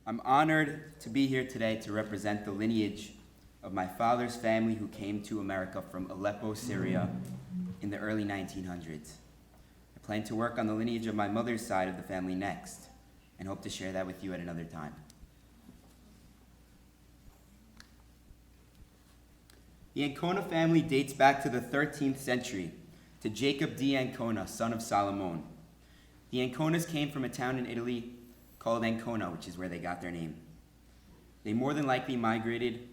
I'm honored to be here today to represent the lineage of my father's family who came to America from Aleppo, Syria in the early 1900s. I plan to work on the lineage of my mother's side of the family next and hope to share that with you at another time. The Ancona family dates back to the 13th century, to Jacob D. Ancona, son of Solomon. The Anconas came from a town in Italy called Ancona, which is where they got their name. They more than likely migrated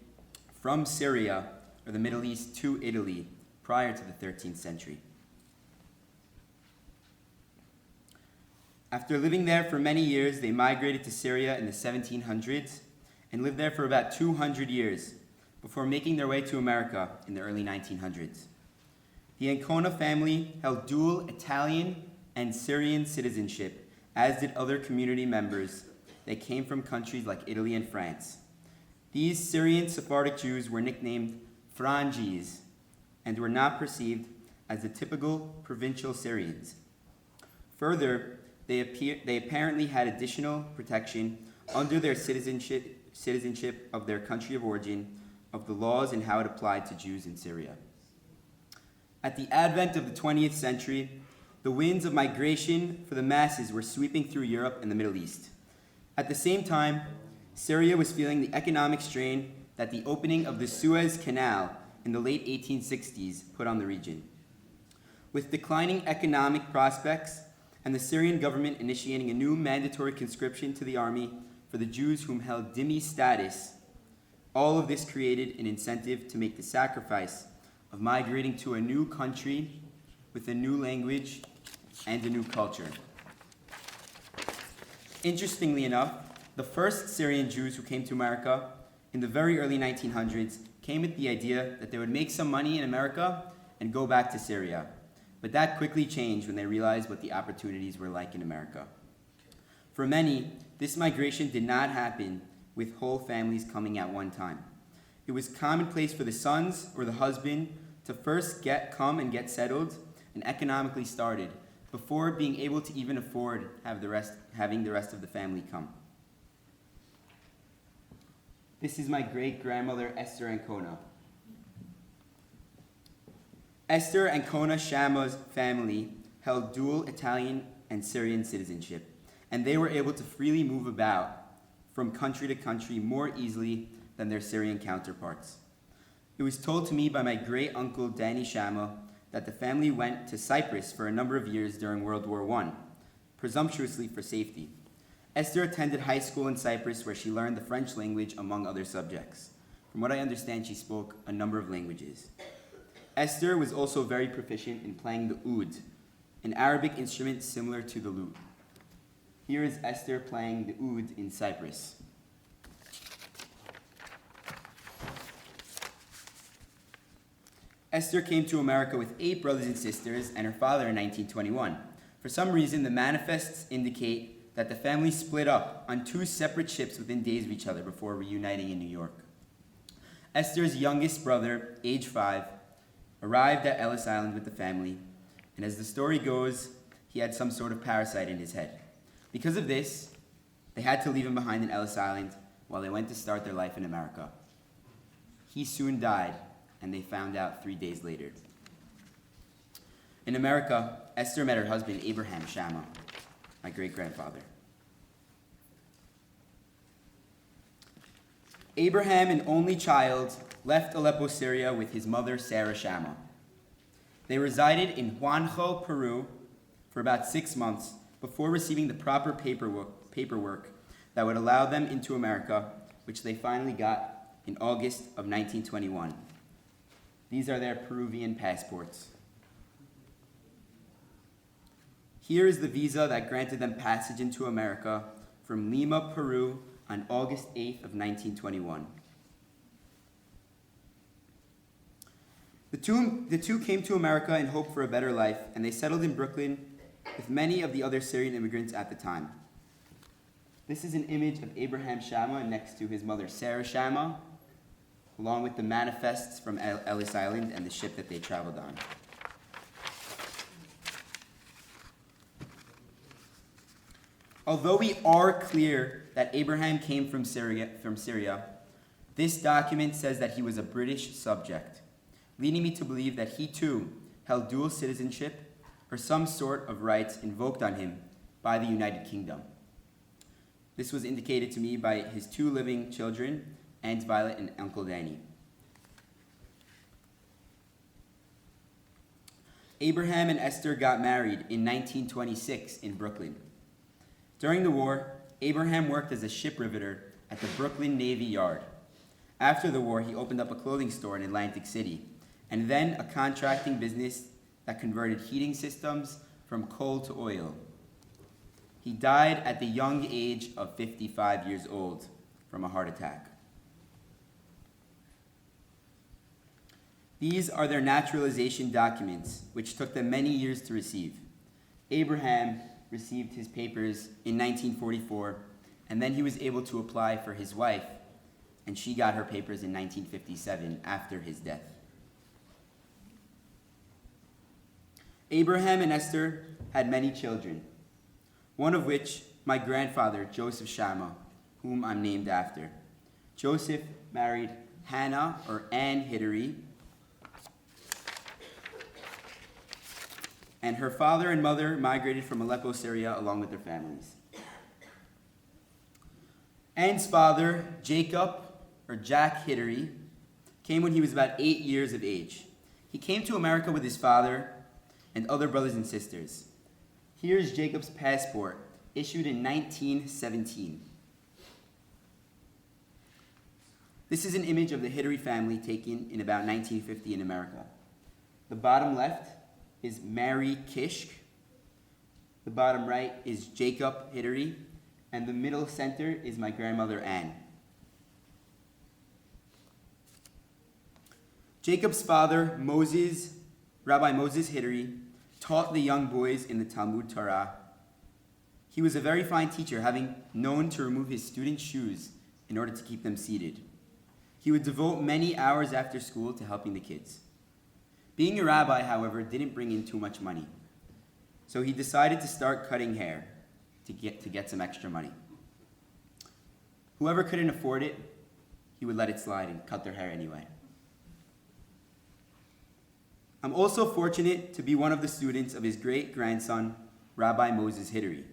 from Syria or the Middle East to Italy prior to the 13th century. After living there for many years, they migrated to Syria in the 1700s and lived there for about 200 years before making their way to America in the early 1900s. The Ancona family held dual Italian and Syrian citizenship, as did other community members that came from countries like Italy and France. These Syrian Sephardic Jews were nicknamed Frangis and were not perceived as the typical provincial Syrians. Further, they apparently had additional protection under their citizenship of their country of origin of the laws and how it applied to Jews in Syria. At the advent of the 20th century, the winds of migration for the masses were sweeping through Europe and the Middle East. At the same time, Syria was feeling the economic strain that the opening of the Suez Canal in the late 1860s put on the region. With declining economic prospects and the Syrian government initiating a new mandatory conscription to the army for the Jews whom held dhimmi status, all of this created an incentive to make the sacrifice of migrating to a new country with a new language and a new culture. Interestingly enough, the first Syrian Jews who came to America in the very early 1900s came with the idea that they would make some money in America and go back to Syria. But that quickly changed when they realized what the opportunities were like in America. For many, this migration did not happen with whole families coming at one time. It was commonplace for the sons or the husband to first come and get settled and economically started before being able to even afford having the rest of the family come. This is my great-grandmother, Esther Ancona. Esther Ancona Shama's family held dual Italian and Syrian citizenship, and they were able to freely move about from country to country more easily than their Syrian counterparts. It was told to me by my great-uncle Danny Shama that the family went to Cyprus for a number of years during World War I, presumptuously for safety. Esther attended high school in Cyprus where she learned the French language among other subjects. From what I understand, she spoke a number of languages. Esther was also very proficient in playing the oud, an Arabic instrument similar to the lute. Here is Esther playing the oud in Cyprus. Esther came to America with 8 brothers and sisters and her father in 1921. For some reason, the manifests indicate that the family split up on 2 separate ships within days of each other before reuniting in New York. Esther's youngest brother, age 5, arrived at Ellis Island with the family, and as the story goes, he had some sort of parasite in his head. Because of this, they had to leave him behind in Ellis Island while they went to start their life in America. He soon died, and they found out 3 days later. In America, Esther met her husband, Abraham Shama, my great-grandfather. Abraham, an only child, left Aleppo, Syria with his mother, Sarah Shama. They resided in Juanjo, Peru for about 6 months before receiving the proper paperwork that would allow them into America, which they finally got in August of 1921. These are their Peruvian passports. Here is the visa that granted them passage into America from Lima, Peru on August 8th of 1921. The two came to America in hope for a better life, and they settled in Brooklyn with many of the other Syrian immigrants at the time. This is an image of Abraham Shama next to his mother, Sarah Shama, along with the manifests from Ellis Island and the ship that they traveled on. Although we are clear that Abraham came from Syria, this document says that he was a British subject, leading me to believe that he too held dual citizenship or some sort of rights invoked on him by the United Kingdom. This was indicated to me by his two living children, Aunt Violet and Uncle Danny. Abraham and Esther got married in 1926 in Brooklyn. During the war, Abraham worked as a ship riveter at the Brooklyn Navy Yard. After the war, he opened up a clothing store in Atlantic City, and then a contracting business that converted heating systems from coal to oil. He died at the young age of 55 years old from a heart attack. These are their naturalization documents, which took them many years to receive. Abraham received his papers in 1944, and then he was able to apply for his wife, and she got her papers in 1957 after his death. Abraham and Esther had many children, one of which my grandfather, Joseph Shama, whom I'm named after. Joseph married Hannah, or Ann Hittery, and her father and mother migrated from Aleppo, Syria, along with their families. Ann's father, Jacob, or Jack Hittery, came when he was about 8 years of age. He came to America with his father and other brothers and sisters. Here's Jacob's passport, issued in 1917. This is an image of the Hittery family taken in about 1950 in America. The bottom left is Mary Kishk. The bottom right is Jacob Hittery, and the middle center is my grandmother Ann. Jacob's father, Rabbi Moses Hittery, taught the young boys in the Talmud Torah. He was a very fine teacher, having known to remove his students' shoes in order to keep them seated. He would devote many hours after school to helping the kids. Being a rabbi, however, didn't bring in too much money, so he decided to start cutting hair to get some extra money. Whoever couldn't afford it, he would let it slide and cut their hair anyway. I'm also fortunate to be one of the students of his great-grandson, Rabbi Moses Hittery,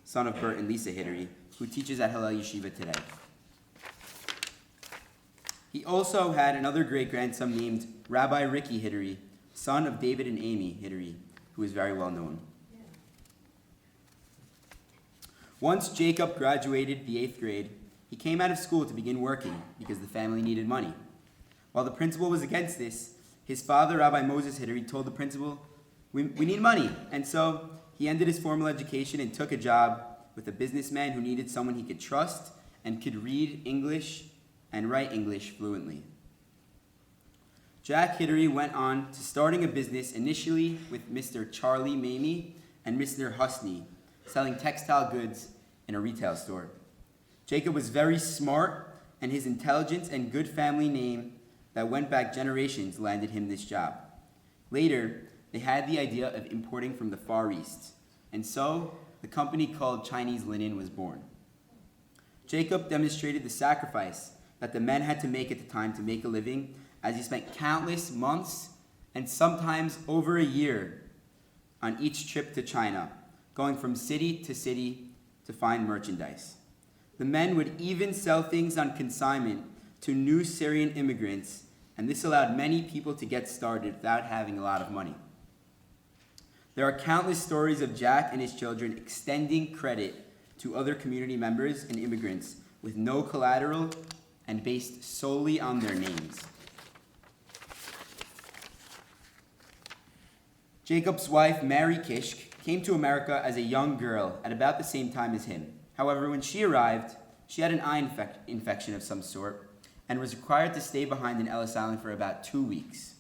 son of Bert and Lisa Hittery, who teaches at Hillel Yeshiva today. He also had another great-grandson named Rabbi Ricky Hittery, son of David and Amy Hittery, who is very well known. Once Jacob graduated the 8th grade, he came out of school to begin working because the family needed money. While the principal was against this, his father, Rabbi Moses Hittery, told the principal, we need money. And so he ended his formal education and took a job with a businessman who needed someone he could trust and could read English and write English fluently. Jack Hittery went on to starting a business initially with Mr. Charlie Mamie and Mr. Husney, selling textile goods in a retail store. Jacob was very smart, and his intelligence and good family name that went back generations landed him this job. Later, they had the idea of importing from the Far East, and so the company called Chinese Linen was born. Jacob demonstrated the sacrifice that the men had to make at the time to make a living, as he spent countless months and sometimes over a year on each trip to China, going from city to find merchandise. The men would even sell things on consignment to new Syrian immigrants, and this allowed many people to get started without having a lot of money. There are countless stories of Jack and his children extending credit to other community members and immigrants with no collateral and based solely on their names. Jacob's wife, Mary Kishk, came to America as a young girl at about the same time as him. However, when she arrived, she had an eye infection of some sort and was required to stay behind in Ellis Island for about 2 weeks.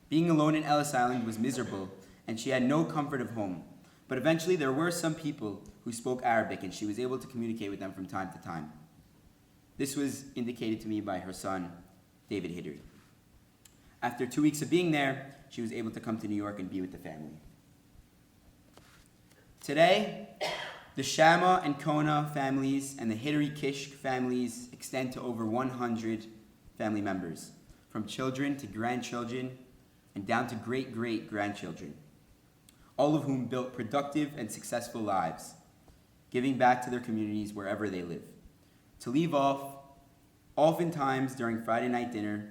Being alone in Ellis Island was miserable, and she had no comfort of home. But eventually there were some people who spoke Arabic, and she was able to communicate with them from time to time. This was indicated to me by her son, David Hittery. After 2 weeks of being there, she was able to come to New York and be with the family. Today, The Shama and Ancona families and the Hillel School families extend to over 100 family members, from children to grandchildren and down to great-great-grandchildren, all of whom built productive and successful lives, giving back to their communities wherever they live. To leave off, oftentimes during Friday night dinner,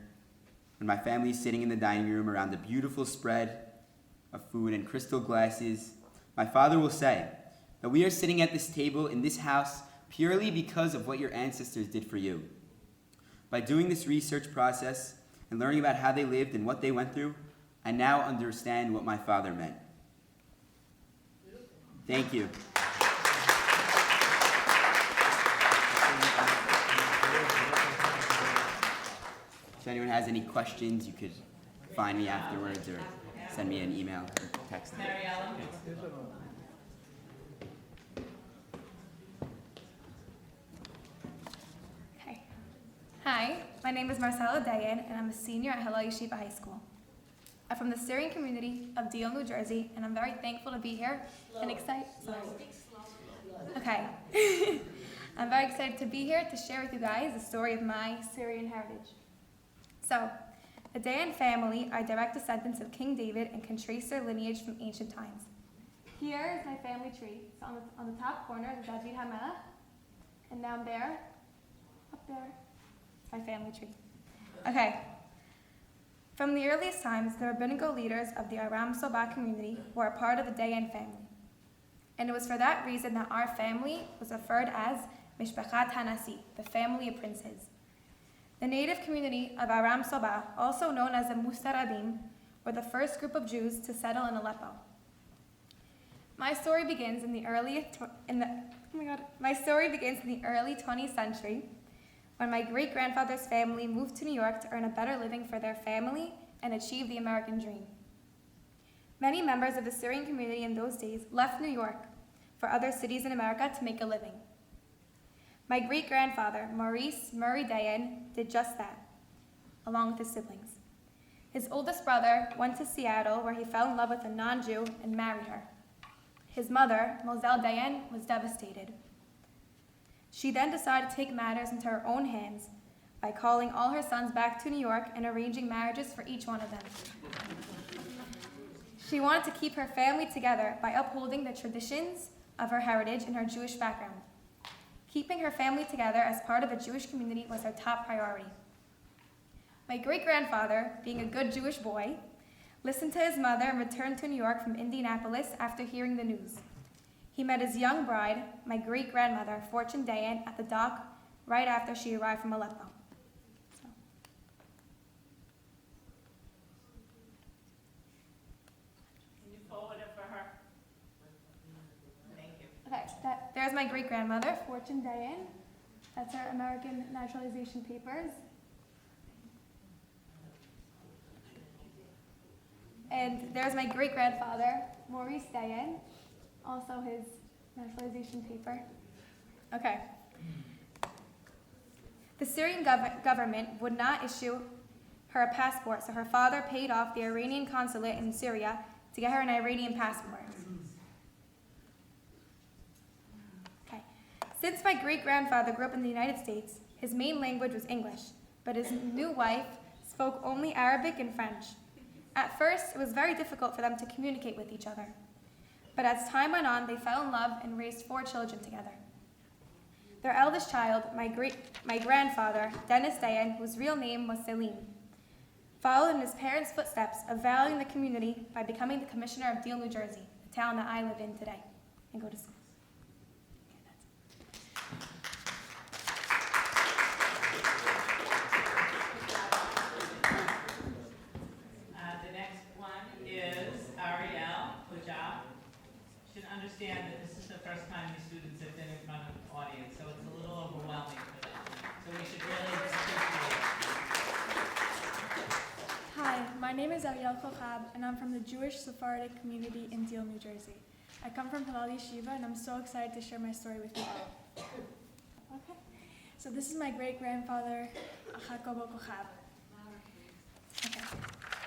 when my family is sitting in the dining room around a beautiful spread of food and crystal glasses, my father will say that we are sitting at this table in this house purely because of what your ancestors did for you. By doing this research process and learning about how they lived and what they went through, I now understand what my father meant. Thank you. If anyone has any questions, you could find me afterwards or send me an email or text me. Okay. Hi, my name is Marcella Dayan, and I'm a senior at Hillel High School. I'm from the Syrian community of Deal, New Jersey, and I'm very thankful to be here and excited. Okay. I'm very excited to be here to share with you guys the story of my Syrian heritage. So, the Dayan family are direct descendants of King David and can trace their lineage from ancient times. Here is my family tree. So on the top corner is David HaMelech, and down there, up there, my family tree. Okay. From the earliest times, the rabbinical leaders of the Aram Soba community were a part of the Dayan family. And it was for that reason that our family was referred as Mishpachat Hanasi, the family of princes. The native community of Aram Soba, also known as the Mustarabim, were the first group of Jews to settle in Aleppo. My story begins in the early 20th century, when my great-grandfather's family moved to New York to earn a better living for their family and achieve the American dream. Many members of the Syrian community in those days left New York for other cities in America to make a living. My great-grandfather, Maurice Murray Dayan, did just that, along with his siblings. His oldest brother went to Seattle, where he fell in love with a non-Jew and married her. His mother, Marcella Dayan, was devastated. She then decided to take matters into her own hands by calling all her sons back to New York and arranging marriages for each one of them. She wanted to keep her family together by upholding the traditions of her heritage and her Jewish background. Keeping her family together as part of a Jewish community was her top priority. My great-grandfather, being a good Jewish boy, listened to his mother and returned to New York from Indianapolis after hearing the news. He met his young bride, my great-grandmother, Fortune Dayan, at the dock right after she arrived from Aleppo. Can you forward it for her? Thank you. Okay, there's my great-grandmother, Fortune Dayan. That's her American naturalization papers. And there's my great-grandfather, Maurice Dayan. Also his naturalization paper. Okay. The Syrian government would not issue her a passport, so her father paid off the Iranian consulate in Syria to get her an Iranian passport. Okay. Since my great-grandfather grew up in the United States, his main language was English, but his new wife spoke only Arabic and French. At first, it was very difficult for them to communicate with each other. But as time went on, they fell in love and raised 4 children together. Their eldest child, my grandfather, Dennis Dayan, whose real name was Selim, followed in his parents' footsteps of valuing the community by becoming the commissioner of Deal, New Jersey, the town that I live in today and go to school. Understand that this is the first time these students have been in front of an audience, so it's a little overwhelming for them. So we should really appreciate it. Hi, my name is Ariel Kochab, and I'm from the Jewish Sephardic community in Deal, New Jersey. I come from Hillel Yeshiva, and I'm so excited to share my story with you all. Okay, so this is my great-grandfather, Jacobo Kochab. Okay.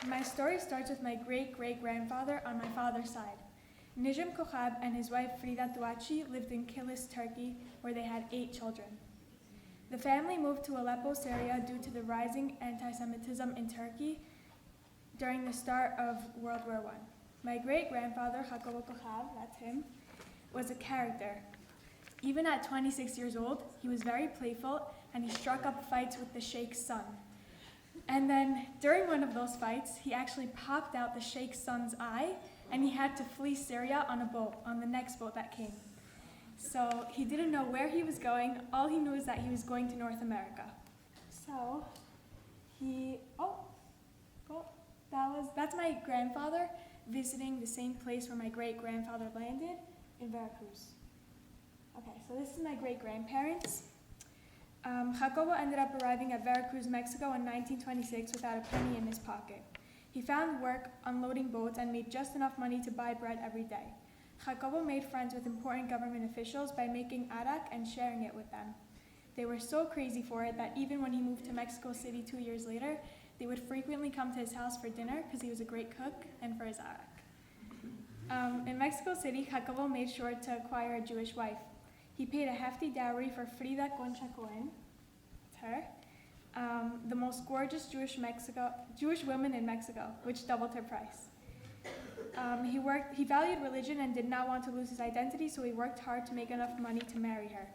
My story starts with my great-great-grandfather on my father's side. Nijim Kochab and his wife Frida Tuachi lived in Kilis, Turkey, where they had 8 children. The family moved to Aleppo, Syria due to the rising anti-Semitism in Turkey during the start of World War I. My great-grandfather, Jacobo Kochab, that's him, was a character. Even at 26 years old, he was very playful and he struck up fights with the sheikh's son. And then during one of those fights, he actually popped out the sheikh's son's eye and he had to flee Syria on a boat, on the next boat that came. So he didn't know where he was going. All he knew is that he was going to North America. So that's my grandfather visiting the same place where my great-grandfather landed in Veracruz. Okay, so this is my great-grandparents. Jacobo ended up arriving at Veracruz, Mexico in 1926 without a penny in his pocket. He found work unloading boats and made just enough money to buy bread every day. Jacobo made friends with important government officials by making arak and sharing it with them. They were so crazy for it that even when he moved to Mexico City 2 years later, they would frequently come to his house for dinner because he was a great cook and for his arak. In Mexico City, Jacobo made sure to acquire a Jewish wife. He paid a hefty dowry for Frida Concha Cohen, that's her, the most gorgeous Jewish woman in Mexico, which doubled her price. He valued religion and did not want to lose his identity, so he worked hard to make enough money to marry her.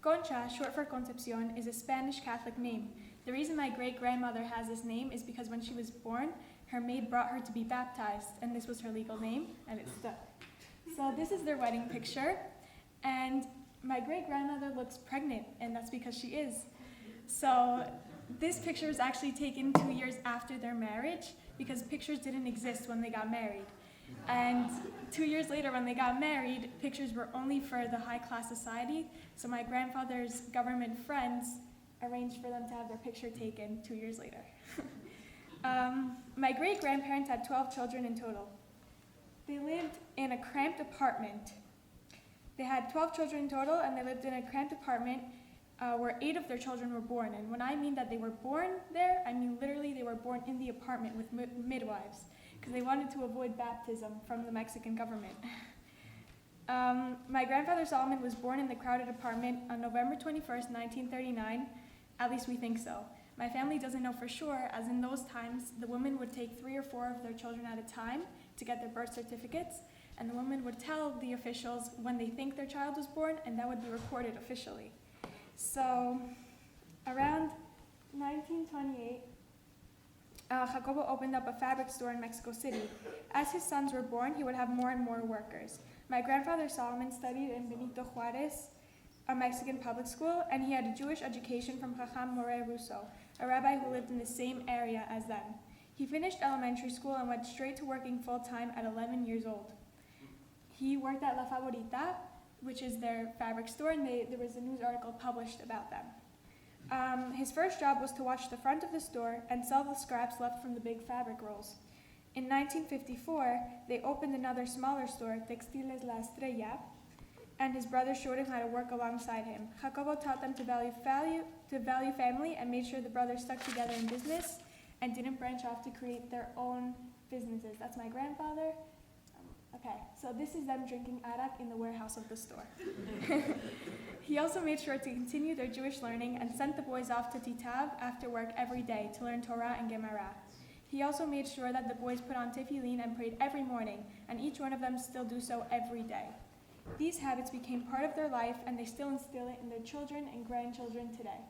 Concha, short for Concepcion, is a Spanish Catholic name. The reason my great-grandmother has this name is because when she was born, her maid brought her to be baptized, and this was her legal name, and it stuck. So this is their wedding picture, and my great-grandmother looks pregnant, and that's because she is. So this picture was actually taken 2 years after their marriage, because pictures didn't exist when they got married. And 2 years later, when they got married, pictures were only for the high-class society, so my grandfather's government friends arranged for them to have their picture taken 2 years later. My great-grandparents had 12 children in total. They lived in a cramped apartment. They had 12 children in total, and they lived in a cramped apartment where 8 of their children were born. And when I mean that they were born there, I mean literally they were born in the apartment with midwives, because they wanted to avoid baptism from the Mexican government. My grandfather Solomon was born in the crowded apartment on November 21st, 1939. At least we think so. My family doesn't know for sure, as in those times, the women would take 3 or 4 of their children at a time to get their birth certificates, and the women would tell the officials when they think their child was born, and that would be recorded officially. So, around 1928, Jacobo opened up a fabric store in Mexico City. As his sons were born, he would have more and more workers. My grandfather Solomon studied in Benito Juarez, a Mexican public school, and he had a Jewish education from Chacham More Russo, a rabbi who lived in the same area as them. He finished elementary school and went straight to working full-time at 11 years old. He worked at La Favorita, which is their fabric store, and there was a news article published about them. His first job was to watch the front of the store and sell the scraps left from the big fabric rolls. In 1954, they opened another smaller store, Textiles La Estrella, and his brother showed him how to work alongside him. Jacobo taught them to value family and made sure the brothers stuck together in business and didn't branch off to create their own businesses. That's my grandfather. Okay, so this is them drinking arak in the warehouse of the store. He also made sure to continue their Jewish learning and sent the boys off to Titav after work every day to learn Torah and Gemara. He also made sure that the boys put on tefillin and prayed every morning, and each one of them still do so every day. These habits became part of their life, and they still instill it in their children and grandchildren today.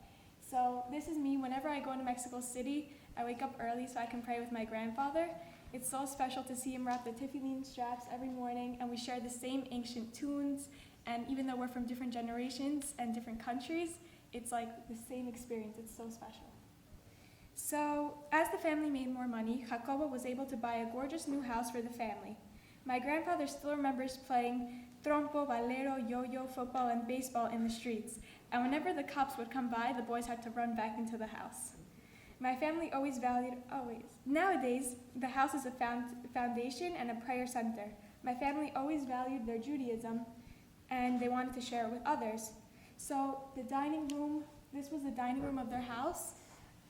So this is me. Whenever I go into Mexico City, I wake up early so I can pray with my grandfather. It's so special to see him wrap the tefillin straps every morning, and we share the same ancient tunes, and even though we're from different generations and different countries, it's like the same experience. It's so special. So, as the family made more money, Jacobo was able to buy a gorgeous new house for the family. My grandfather still remembers playing trompo, valero, yo-yo, football, and baseball in the streets, and whenever the cops would come by, the boys had to run back into the house. My family always. Nowadays, the house is a foundation and a prayer center. My family always valued their Judaism, and they wanted to share it with others. So the dining room, this was the dining room of their house.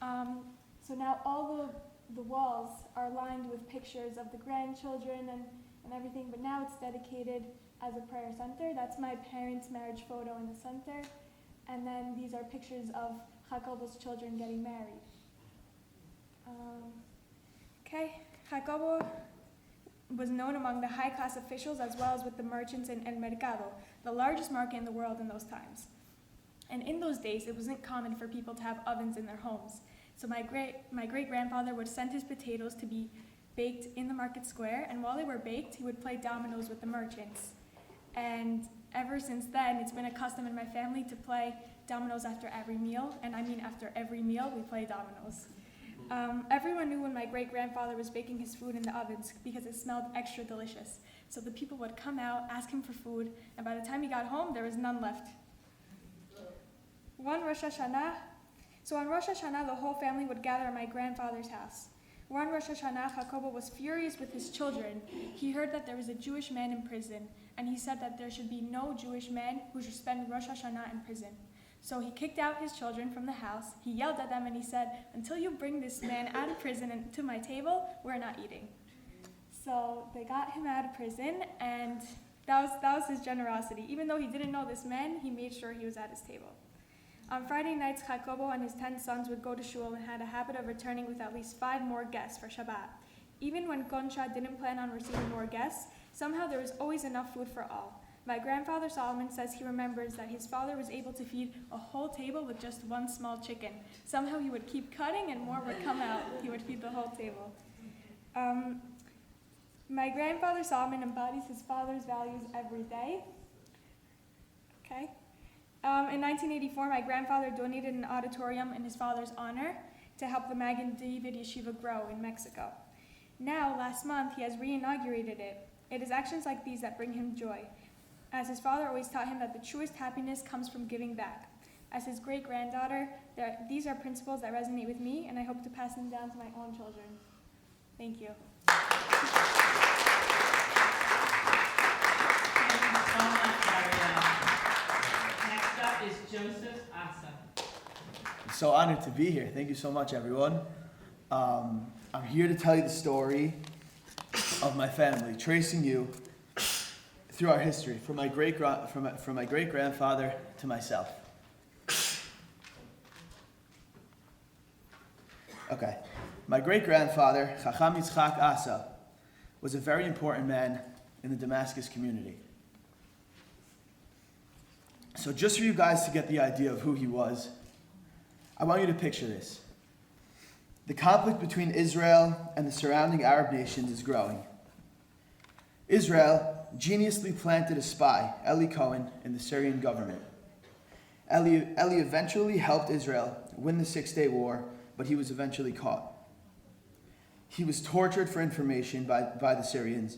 So now all the walls are lined with pictures of the grandchildren and everything, but now it's dedicated as a prayer center. That's my parents' marriage photo in the center. And then these are pictures of Jacobo's children getting married. Jacobo was known among the high-class officials as well as with the merchants in El Mercado, the largest market in the world in those times. And in those days, it wasn't common for people to have ovens in their homes. So my great-grandfather would send his potatoes to be baked in the market square, and while they were baked, he would play dominoes with the merchants. And ever since then, it's been a custom in my family to play dominoes after every meal, and I mean after every meal, we play dominoes. Everyone knew when my great-grandfather was baking his food in the ovens because it smelled extra delicious. So the people would come out, ask him for food, and by the time he got home, there was none left. On Rosh Hashanah, the whole family would gather at my grandfather's house. One Rosh Hashanah, Jacobo was furious with his children. He heard that there was a Jewish man in prison, and he said that there should be no Jewish man who should spend Rosh Hashanah in prison. So he kicked out his children from the house, he yelled at them, and he said, "Until you bring this man out of prison and to my table, we're not eating." So they got him out of prison, and that was his generosity. Even though he didn't know this man, he made sure he was at his table. On Friday nights, Jacobo and his 10 sons would go to shul and had a habit of returning with at least 5 more guests for Shabbat. Even when Concha didn't plan on receiving more guests, somehow there was always enough food for all. My grandfather Solomon says he remembers that his father was able to feed a whole table with just one small chicken. Somehow he would keep cutting and more would come out. He would feed the whole table. My grandfather Solomon embodies his father's values every day. In 1984, my grandfather donated an auditorium in his father's honor to help the Magen David Yeshiva grow in Mexico. Now, last month, he has re-inaugurated it. It is actions like these that bring him joy, as his father always taught him that the truest happiness comes from giving back. As his great-granddaughter, these are principles that resonate with me, and I hope to pass them down to my own children. Thank you. Next up is Joseph Asa. I'm so honored to be here. Thank you so much, everyone. I'm here to tell you the story of my family, tracing you through our history, from my great-grandfather to myself. Okay. My great-grandfather, Chacham Yitzchak Asa, was a very important man in the Damascus community. So just for you guys to get the idea of who he was, I want you to picture this. The conflict between Israel and the surrounding Arab nations is growing. Israel geniusly planted a spy, Eli Cohen, in the Syrian government. Eli eventually helped Israel win the Six-Day War, but he was eventually caught. He was tortured for information by the Syrians,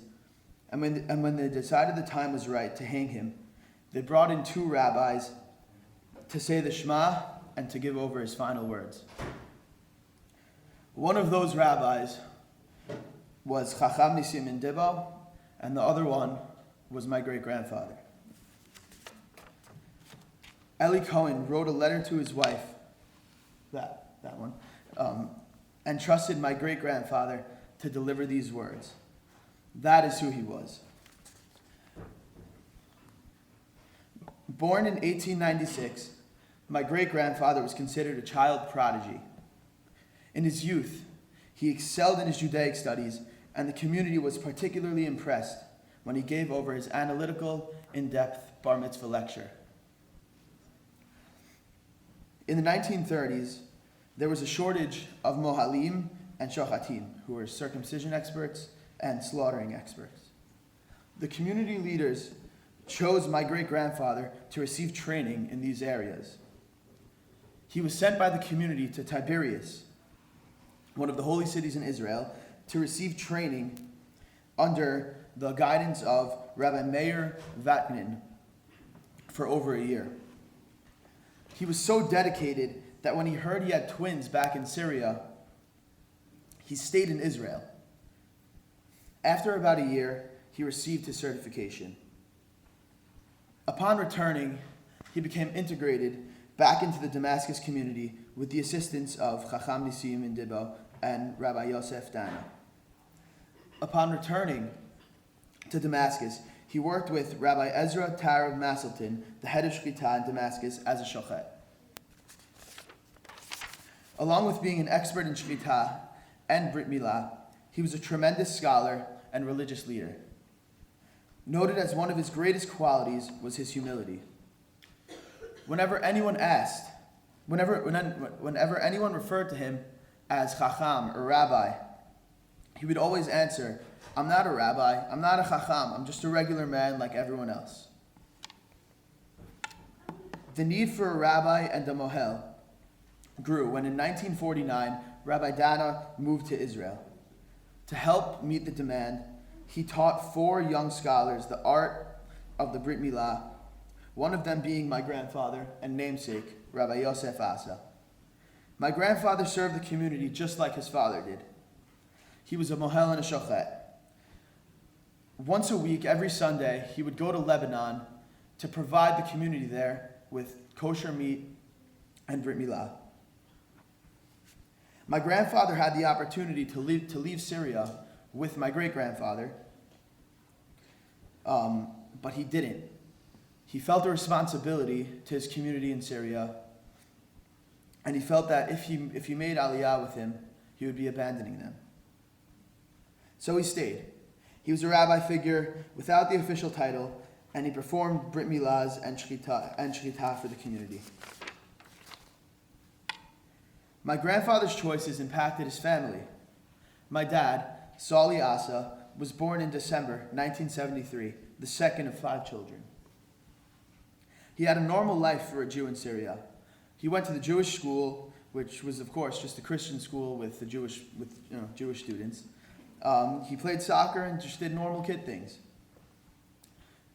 and when they decided the time was right to hang him, they brought in 2 rabbis to say the Shema and to give over his final words. One of those rabbis was Chacham Nisim in Debo, and the other one was my great-grandfather. Eli Cohen wrote a letter to his wife, that one, and trusted my great-grandfather to deliver these words. That is who he was. Born in 1896, my great-grandfather was considered a child prodigy. In his youth, he excelled in his Judaic studies, and the community was particularly impressed when he gave over his analytical, in-depth bar mitzvah lecture. In the 1930s, there was a shortage of mohalim and shochatim, who were circumcision experts and slaughtering experts. The community leaders chose my great-grandfather to receive training in these areas. He was sent by the community to Tiberias, one of the holy cities in Israel, to receive training under the guidance of Rabbi Meir Vatnin for over a year. He was so dedicated that when he heard he had twins back in Syria, he stayed in Israel. After about a year, he received his certification. Upon returning, he became integrated back into the Damascus community with the assistance of Chacham Nisim in Debo and Rabbi Yosef Dana. Upon returning, to Damascus, he worked with Rabbi Ezra Tar of Masselton, the head of Shkita in Damascus, as a shochet. Along with being an expert in Shkita and Brit Milah, he was a tremendous scholar and religious leader. Noted as one of his greatest qualities was his humility. Whenever anyone referred to him as Chacham or Rabbi, he would always answer, "I'm not a rabbi, I'm not a Chacham, I'm just a regular man like everyone else." The need for a rabbi and a mohel grew when in 1949, Rabbi Dana moved to Israel. To help meet the demand, he taught 4 young scholars the art of the Brit Milah, one of them being my grandfather and namesake, Rabbi Yosef Asa. My grandfather served the community just like his father did. He was a mohel and a shochet. Once a week, every Sunday, he would go to Lebanon to provide the community there with kosher meat and Brit Milah. My grandfather had the opportunity to leave Syria with my great-grandfather, but he didn't. He felt a responsibility to his community in Syria, and he felt that if he made Aliyah with him, he would be abandoning them. So he stayed. He was a rabbi figure without the official title, and he performed Brit Milahs and Shkita for the community. My grandfather's choices impacted his family. My dad, Sali Asa, was born in December 1973, the second of 5 children. He had a normal life for a Jew in Syria. He went to the Jewish school, which was, of course, just a Christian school with Jewish students. He played soccer and just did normal kid things.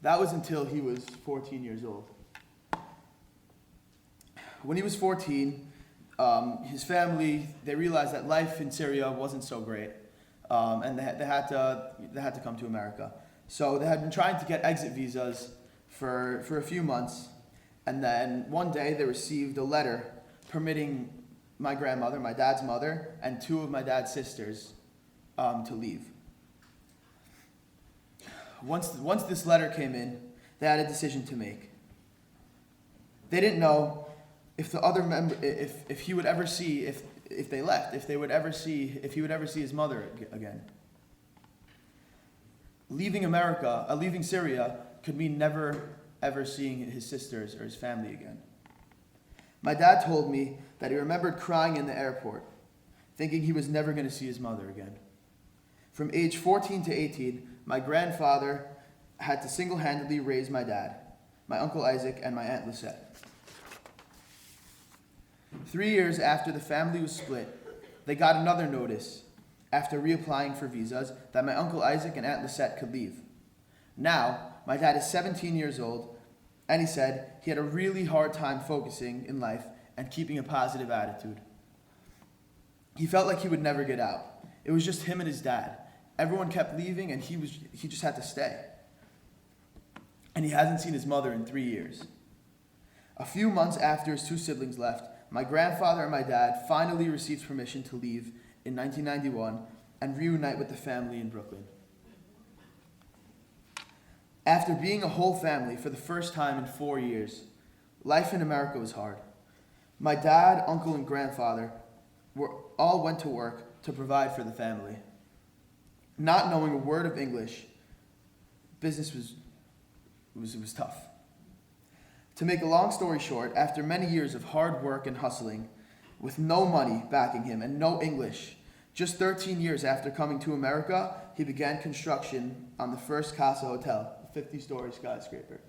That was until he was 14 years old. When he was 14, his family, they realized that life in Syria wasn't so great, and they had to come to America. So they had been trying to get exit visas for a few months, and then one day they received a letter permitting my grandmother, my dad's mother, and 2 of my dad's sisters to leave. Once this letter came in, they had a decision to make. They didn't know if the other member, if he would ever see, if they left, if he would ever see his mother again. Leaving America, leaving Syria, could mean never ever seeing his sisters or his family again. My dad told me that he remembered crying in the airport, thinking he was never going to see his mother again. From age 14 to 18, my grandfather had to single-handedly raise my dad, my Uncle Isaac, and my Aunt Lisette. 3 years after the family was split, they got another notice after reapplying for visas that my Uncle Isaac and Aunt Lisette could leave. Now, my dad is 17 years old, and he said he had a really hard time focusing in life and keeping a positive attitude. He felt like he would never get out. It was just him and his dad. Everyone kept leaving, and he just had to stay. And he hasn't seen his mother in 3 years. A few months after his 2 siblings left, my grandfather and my dad finally received permission to leave in 1991 and reunite with the family in Brooklyn. After being a whole family for the first time in 4 years, life in America was hard. My dad, uncle, and grandfather all went to work to provide for the family. Not knowing a word of English, business was tough. To make a long story short, after many years of hard work and hustling, with no money backing him and no English, just 13 years after coming to America, he began construction on the first Casa Hotel, a 50-story skyscraper.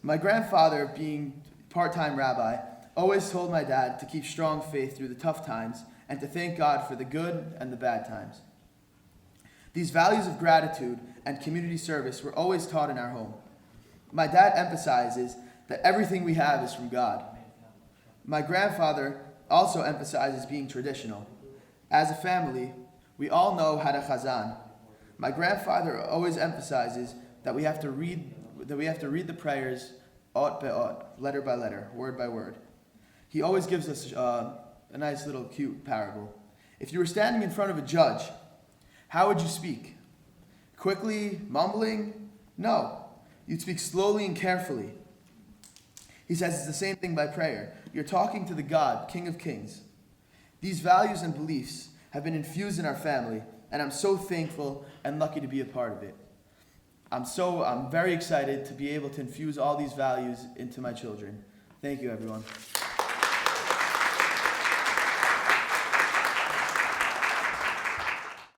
My grandfather, being part-time rabbi, always told my dad to keep strong faith through the tough times and to thank God for the good and the bad times. These values of gratitude and community service were always taught in our home. My dad emphasizes that everything we have is from God. My grandfather also emphasizes being traditional. As a family, we all know how to chazan. My grandfather always emphasizes that we have to read the prayers ot be'ot, letter by letter, word by word. He always gives us a nice little cute parable. If you were standing in front of a judge, how would you speak? Quickly, mumbling? No. You'd speak slowly and carefully. He says it's the same thing by prayer. You're talking to the God, King of Kings. These values and beliefs have been infused in our family, and I'm so thankful and lucky to be a part of it. I'm very excited to be able to infuse all these values into my children. Thank you, everyone.